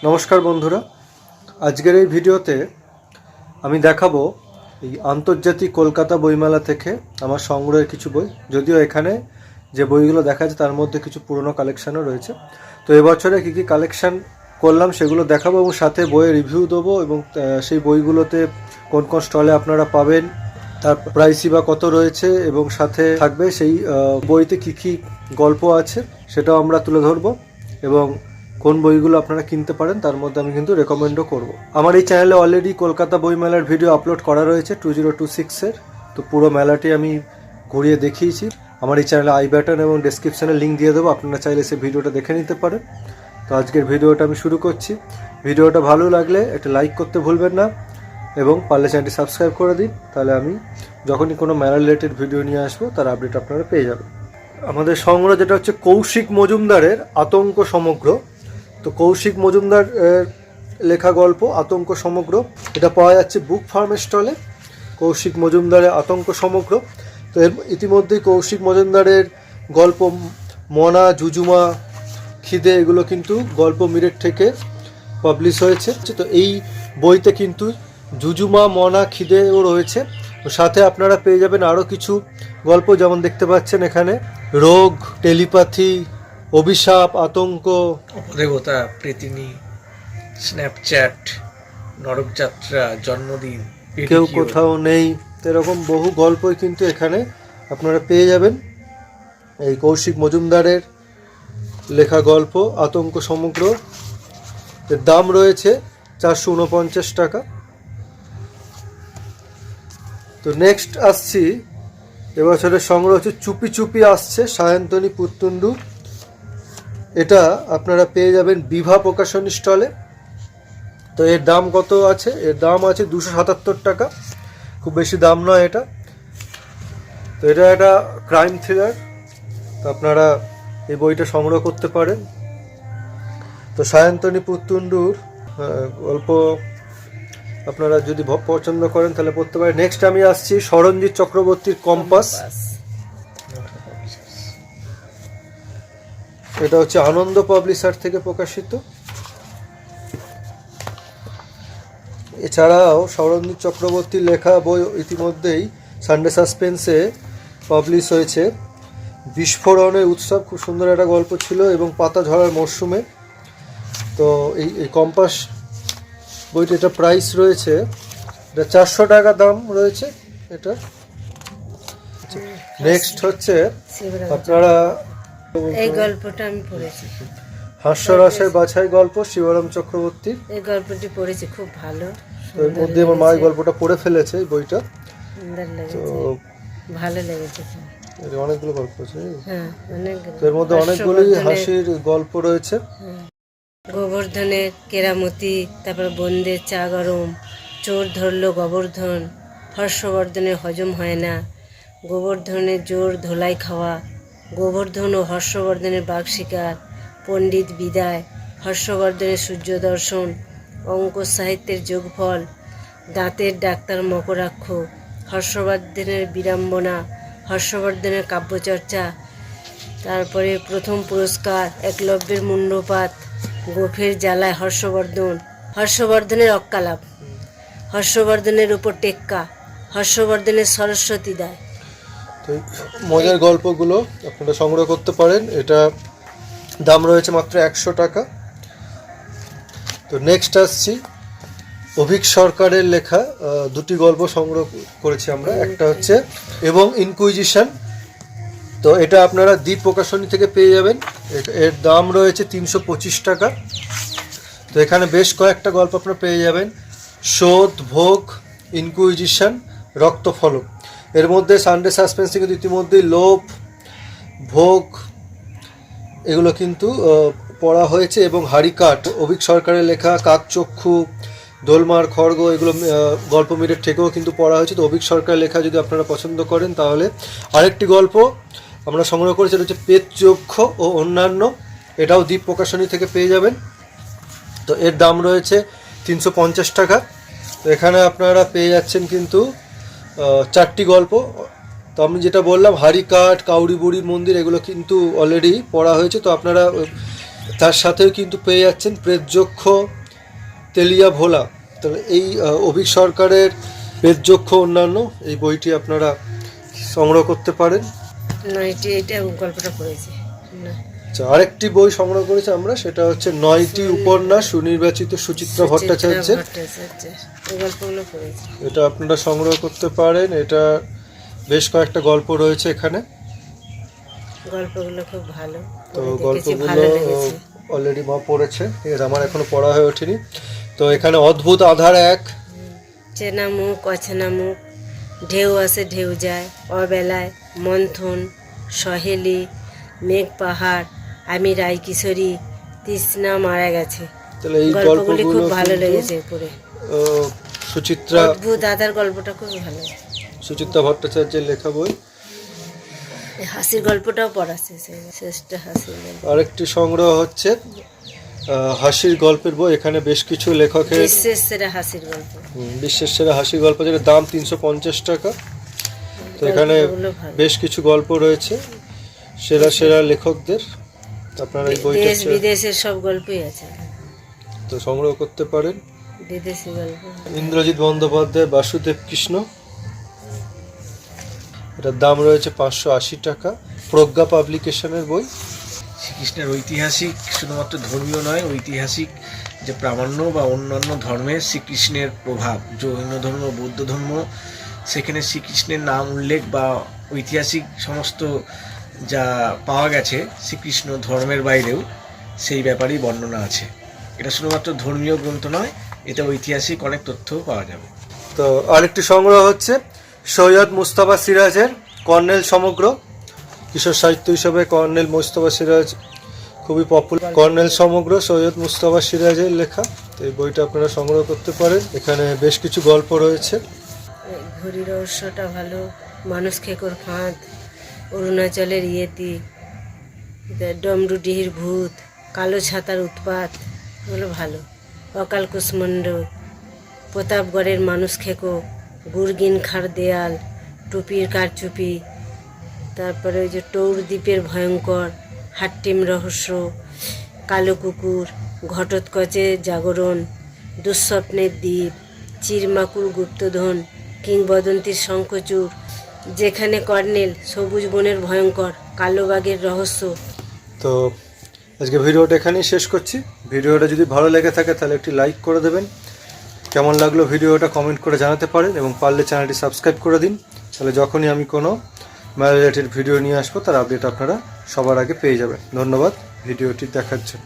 নমস্কার বন্ধুরা, আজকের এই ভিডিওতে আমি দেখাবো এই আন্তর্জাতিক কলকাতা বইমেলা থেকে আমার সংগ্রহের কিছু বই। যদিও এখানে যে বইগুলো দেখা যাচ্ছে তার মধ্যে কিছু পুরনো কালেকশানও রয়েছে। তো এবছরে কী কী কালেকশান করলাম সেগুলো দেখাবো এবং সাথে বইয়ের রিভিউ দেবো এবং সেই বইগুলোতে কোন কোন স্টলে আপনারা পাবেন, তার প্রাইসই বা কত রয়েছে এবং সাথে থাকবে সেই বইতে কী কী গল্প আছে সেটাও আমরা তুলে ধরবো এবং কোন বইগুলো আপনারা কিনতে পারেন তার মধ্যে আমি কিন্তু রেকমেন্ডও করব। আমার এই চ্যানেলে অলরেডি কলকাতা বইমেলার ভিডিও আপলোড করা রয়েছে 2026-এর। তো পুরো মেলাটি আমি ঘুরিয়ে দেখিয়েছি। আমার এই চ্যানেলে আই বাটন এবং ডেসক্রিপশানে লিঙ্ক দিয়ে দেবো, আপনারা চাইলে সেই ভিডিওটা দেখে নিতে পারেন। তো আজকের ভিডিওটা আমি শুরু করছি। ভিডিওটা ভালো লাগলে একটা লাইক করতে ভুলবেন না এবং পারলে চ্যানেলটি সাবস্ক্রাইব করে দিন, তাহলে আমি যখনই কোনো মেলা রিলেটেড ভিডিও নিয়ে আসবো তার আপডেট আপনারা পেয়ে যাবেন। আমাদের সংগ্রহ যেটা হচ্ছে কৌশিক মজুমদারের আতঙ্ক সমগ্র। তো কৌশিক মজুমদার লেখা গল্প আতঙ্ক সমগ্র, এটা পাওয়া যাচ্ছে বুক ফার্ম স্টলে। কৌশিক মজুমদারের আতঙ্ক সমগ্র। তো এর ইতিমধ্যেই কৌশিক মজুমদারের গল্প মনা, জুজুমা, খিদে এগুলো কিন্তু গল্প মিরেট থেকে পাবলিশ হয়েছে। তো এই বইতে কিন্তু জুজুমা, মনা, খিদেও রয়েছে। সাথে আপনারা পেয়ে যাবেন আরও কিছু গল্প, যেমন দেখতে পাচ্ছেন এখানে রোগ, টেলিপ্যাথি, অভিশাপ, আতঙ্ক, দেবতা, প্রেতিনী, স্ন্যাপচ্যাট, নরকযাত্রা, জন্মদিন, কেউ কোথাও নেই, এরকম বহু গল্পই কিন্তু এখানে আপনারা পেয়ে যাবেন। এই কৌশিক মজুমদারের লেখা গল্প আতঙ্ক সমগ্র, এর দাম রয়েছে 449 টাকা। তো নেক্সট আসছি, এবছরের সংগ্রহ হচ্ছে চুপি চুপি আসছে সায়ন্তনী পুত্তুন্ডু। এটা আপনারা পেয়ে যাবেন বিভা প্রকাশনী স্টলে। তো এর দাম কত আছে? এর দাম আছে 277 টাকা, খুব বেশি দাম নয় এটা। তো এটা একটা ক্রাইম থ্রিলার, তো আপনারা এই বইটা সংগ্রহ করতে পারেন। তো সায়ন্তনী পুত্তুন্ডুর গল্প আপনারা যদি পছন্দ করেন তাহলে পড়তে পারেন। নেক্সট আমি আসছি সরঞ্জিৎ চক্রবর্তীর কম্পাস। এটা হচ্ছে আনন্দ পাবলিশার থেকে প্রকাশিত। এছাড়াও সরঞ্জিৎ চক্রবর্তীর লেখা বই ইতিমধ্যেই সানডে সাসপেন্সে পাবলিশ হয়েছে। বিস্ফোরণের উৎসব, খুব সুন্দর একটা গল্প ছিল, এবং পাতা ঝরার মরশুমে। তো এই কম্পাস বইটা, এটা প্রাইস রয়েছে, এটা 400 টাকা দাম রয়েছে এটা। নেক্সট হচ্ছে আপনারা এই গল্পটা আমি পড়েছি, হাস্যরসের বাছাই গল্প শিবরাম চক্রবর্তীর। এই গল্পটি পড়েছি, খুব ভালো। তো এর মধ্যে আমার মা এই গল্পটা পড়ে ফেলেছে, এই বইটা। সুন্দর লেগেছে, ভালো লেগেছে। অনেকগুলো গল্প আছে, হ্যাঁ অনেকগুলো। এর মধ্যে অনেকগুলোই হাসির গল্প রয়েছে। গোবর্ধনের কেরামতি, তারপর বন্দের চা গরম, চোর ধরলো গোবর্ধন, হর্ষবর্ধনের হজম হয় না, গোবর্ধনের জোর ধোলাই খাওয়া, গোবর্ধন ও হর্ষবর্ধনের বাঘ শিকার, পণ্ডিত বিদায়, হর্ষবর্ধনের সূর্য দর্শন, অঙ্ক সাহিত্যের যোগফল, দাঁতের ডাক্তার মকরাক্ষ, হর্ষবর্ধনের বিড়ম্বনা, হর্ষবর্ধনের কাব্যচর্চা, তারপরে প্রথম পুরস্কার, একলব্যের মুণ্ডপাত, গোফের জ্বালায় হর্ষবর্ধন, হর্ষবর্ধনের অক্কালাপ, হর্ষবর্ধনের উপর টেক্কা, হর্ষবর্ধনের সরস্বতী দায়। তো মজার গল্পগুলো আপনারা সংগ্রহ করতে পারেন। এটা দাম রয়েছে মাত্র 100 টাকা। তো নেক্সট আসছি অভিক সরকারের লেখা দুটি গল্প সংগ্রহ করেছি আমরা। একটা হচ্ছে এবং ইনকুইজিশন। তো এটা আপনারা দ্বীপ প্রকাশনী থেকে পেয়ে যাবেন। এর দাম রয়েছে 325 টাকা। তো এখানে বেশ কয়েকটা গল্প আপনারা পেয়ে যাবেন, শোধ, ভোগ, ইনকুইজিশন, রক্তফলক। এর মধ্যে সানডে সাসপেন্স কিন্তু ইতিমধ্যেই লোভ, ভোগ এগুলো কিন্তু পড়া হয়েছে, এবং হারিকাট অভিক সরকারের লেখা কাকচক্ষু, দোলমার খড়গ এগুলো গল্প মিরের থেকেও কিন্তু পড়া হয়েছে। তো অভিক সরকারের লেখা যদি আপনারা পছন্দ করেন তাহলে আরেকটি গল্প আমরা সংগ্রহ করেছি, এটা হচ্ছে পেতযক্ষ ও অন্যান্য। এটাও দ্বীপ প্রকাশনী থেকে পেয়ে যাবেন। তো এর দাম রয়েছে 350 টাকা। তো এখানে আপনারা পেয়ে যাচ্ছেন কিন্তু 4টি গল্প। তো আমি যেটা বললাম হারিকাট, কাউরি বুড়ির মন্দির এগুলো কিন্তু অলরেডি পড়া হয়েছে। তো আপনারা তার সাথেও কিন্তু পেয়ে যাচ্ছেন প্রেতযক্ষ তেলিয়া ভোলা। তাহলে এই অভিক সরকারের প্রেতযক্ষ অন্যান্য এই বইটি আপনারা সংগ্রহ করতে পারেন। নয়টি এটা গল্পটা পড়েছি না। আচ্ছা, আরেকটি বই সংগ্রহ করেছি আমরা, সেটা হচ্ছে 9টি উপন্যাস সুনির্বাচিত সুচিত্রা ভট্টাচার্যের। এই গল্পগুলো পড়েছি। এটা আপনারা সংগ্রহ করতে পারেন। এটা বেশ কয়েকটা গল্প রয়েছে এখানে। গল্পগুলো খুব ভালো, তো পড়ে দেখেছি, গল্পগুলো ভালো লেগেছে। অলরেডি মা পড়েছে, ঠিক আছে, আমার এখনো পড়া হয়ে ওঠেনি। তো এখানে অদ্ভুত আধার এক, চেনা মুখ অচেনা মুখ, ঢেউ আসে ঢেউ যায়, অবেলায়, মন্থন, সহেলি, মেঘ পাহাড়, আমি রায় কিশোরী, তৃষ্ণা মারা গেছে। তাহলে এই গল্পগুলি খুব গল্পগুলো ভালো কিন্তু, লেগেছে পড়ে। সুচিত্রা অদ্ভুত আধার গল্পটা খুব ভালো। সুচিত্রা ভট্টাচার্যের লেখা বই। এই হাসির গল্পটাও পড়া শেষটা হাসির গল্প। আরেকটি সংগ্রহ হচ্ছে হাসির গল্পের বই। এখানে বেশ কিছু লেখকের বিশ্বের সেরা হাসির গল্প। বিশ্বের সেরা হাসির গল্প, যেটা দাম 350 টাকা। তো এখানে গল্পগুলো ভালো। বেশ কিছু গল্প রয়েছে সেরা সেরা লেখকদের। আপনারা এই বইটা দেশ বিদেশের সব গল্পই আছে, তো সংগ্রহ করতে পারেন। বিদেশি গল্প। ইন্দ্রজিৎ বন্দ্যোপাধ্যায় বাসুদেব কৃষ্ণ, এটার দাম রয়েছে 580 টাকা। প্রজ্ঞা পাবলিকেশনের বই। শ্রীকৃষ্ণের ঐতিহাসিক, শুধুমাত্র ধর্মীয় নয়, ঐতিহাসিক যে প্রামাণ্য বা অন্যান্য ধর্মের শ্রীকৃষ্ণের প্রভাব, জৈন ধর্ম, বৌদ্ধ ধর্ম, সেখানে শ্রীকৃষ্ণের নাম উল্লেখ বা ঐতিহাসিক সমস্ত যা পাওয়া গেছে শ্রীকৃষ্ণ ধর্মের বাইরেও, সেই ব্যাপারেই বর্ণনা আছে। এটা শুধুমাত্র ধর্মীয় গ্রন্থ নয়, এতে ঐতিহাসিক অনেক তথ্যও পাওয়া যাবে। তো আরেকটি সংগ্রহ হচ্ছে সৈয়দ মুস্তাফা সিরাজের কর্নেল সমগ্র। কিশোর সাহিত্য হিসাবে কর্নেল মুস্তাফা সিরাজ খুবই পপুলার। কর্নেল সমগ্র সৈয়দ মুস্তাফা সিরাজের লেখা। তো এই বইটা আপনারা সংগ্রহ করতে পারেন। এখানে বেশ কিছু গল্প রয়েছে। ঘড়ি রহস্যটা ভালো, মানুষ খেকোর ফাঁদ, অরুণাচলের ইয়েতি, ডমরুডিহির ভূত, কালো ছাতার উৎপাত, এগুলো ভালো। অকাল কুষ্মণ্ড, প্রতাপগড়ের মানুষ খেকো, গুরগিন খার দেয়াল, টুপির কারচুপি, তারপরে ওই যে টৌর দ্বীপের ভয়ঙ্কর, হাট্টিম রহস্য, কালো কুকুর, ঘটোৎকচের জাগরণ, দুঃস্বপ্নের দ্বীপ, চিরমাকুর গুপ্তধন, কিংবদন্তির শঙ্খচূড়, যেখানে কর্নেল, সবুজ বনের ভয়ঙ্কর, কালো বাঘের রহস্য। তো আজকে ভিডিওটা এখানেই শেষ করছি। ভিডিওটা যদি ভালো লেগে থাকে তাহলে একটি লাইক করে দেবেন। কেমন লাগলো ভিডিওটা কমেন্ট করে জানাতে পারেন, এবং পারলে চ্যানেলটি সাবস্ক্রাইব করে দিন। তাহলে যখনই আমি কোনো মেলা রিলেটেড ভিডিও নিয়ে আসবো তার আপডেট আপনারা সবার আগে পেয়ে যাবেন। ধন্যবাদ ভিডিওটি দেখার জন্য।